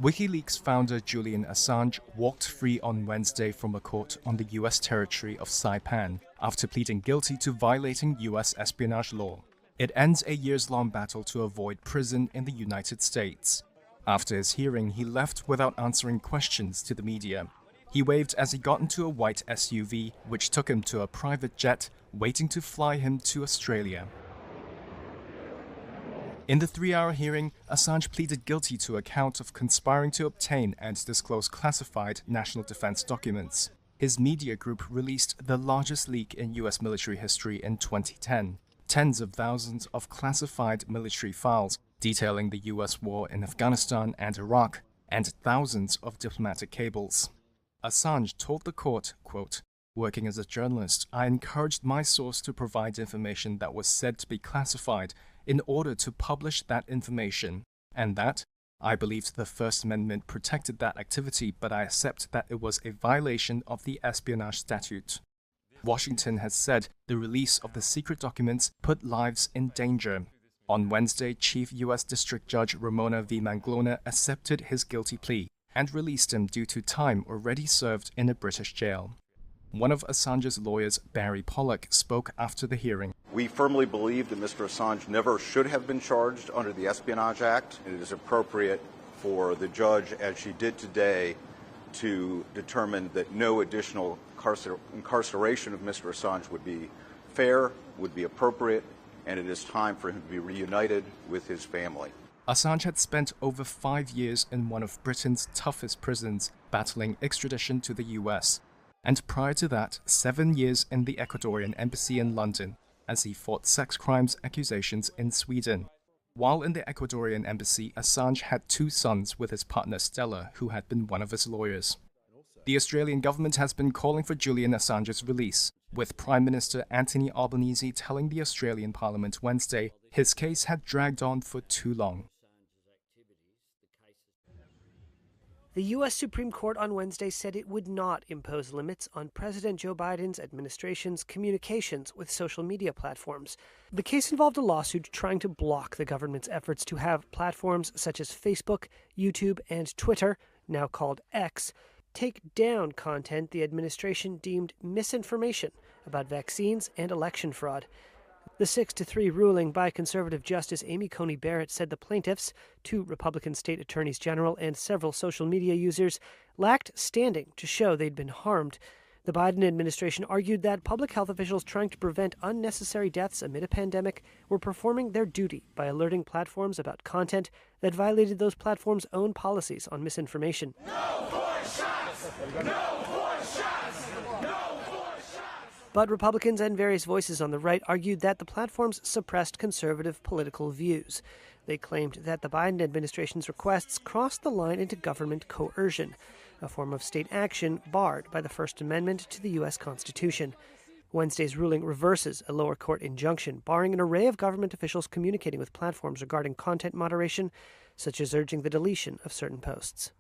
WikiLeaks founder Julian Assange walked free on Wednesday from a court on the U.S. territory of Saipan after pleading guilty to violating U.S. espionage law. It ends a years-long battle to avoid prison in the United States. After his hearing, he left without answering questions to the media. He waved as he got into a white SUV, which took him to a private jet waiting to fly him to Australia. In the 3-hour hearing, Assange pleaded guilty to a count of conspiring to obtain and disclose classified national defense documents. His media group released the largest leak in U.S. military history in 2010, tens of thousands of classified military files detailing the U.S. war in Afghanistan and Iraq, and thousands of diplomatic cables. Assange told the court, quote, "Working as a journalist, I encouraged my source to provide information that was said to be classified in order to publish that information, and that I believed the First Amendment protected that activity, but I accept that it was a violation of the espionage statute." Washington has said the release of the secret documents put lives in danger. On Wednesday, Chief U.S. District Judge Ramona V. Manglona accepted his guilty plea and released him due to time already served in a British jail. One of Assange's lawyers, Barry Pollock, spoke after the hearing. "We firmly believe that Mr. Assange never should have been charged under the Espionage Act. It is appropriate for the judge, as she did today, to determine that no additional incarceration of Mr. Assange would be fair, would be appropriate, and it is time for him to be reunited with his family." Assange had spent over 5 years in one of Britain's toughest prisons, battling extradition to the US. And prior to that, 7 years in the Ecuadorian embassy in London, as he fought sex crimes accusations in Sweden. While in the Ecuadorian embassy, Assange had 2 sons with his partner Stella, who had been one of his lawyers. The Australian government has been calling for Julian Assange's release, with Prime Minister Anthony Albanese telling the Australian Parliament Wednesday his case had dragged on for too long. The U.S. Supreme Court on Wednesday said it would not impose limits on President Joe Biden's administration's communications with social media platforms. The case involved a lawsuit trying to block the government's efforts to have platforms such as Facebook, YouTube, and Twitter, now called X, take down content the administration deemed misinformation about vaccines and election fraud. The 6-3 ruling by conservative Justice Amy Coney Barrett said the plaintiffs, 2 Republican state attorneys general and several social media users, lacked standing to show they'd been harmed. The Biden administration argued that public health officials trying to prevent unnecessary deaths amid a pandemic were performing their duty by alerting platforms about content that violated those platforms' own policies on misinformation. No more shots! No more shots! No more shots! But Republicans and various voices on the right argued that the platforms suppressed conservative political views. They claimed that the Biden administration's requests crossed the line into government coercion, a form of state action barred by the First Amendment to the U.S. Constitution. Wednesday's ruling reverses a lower court injunction barring an array of government officials communicating with platforms regarding content moderation, such as urging the deletion of certain posts.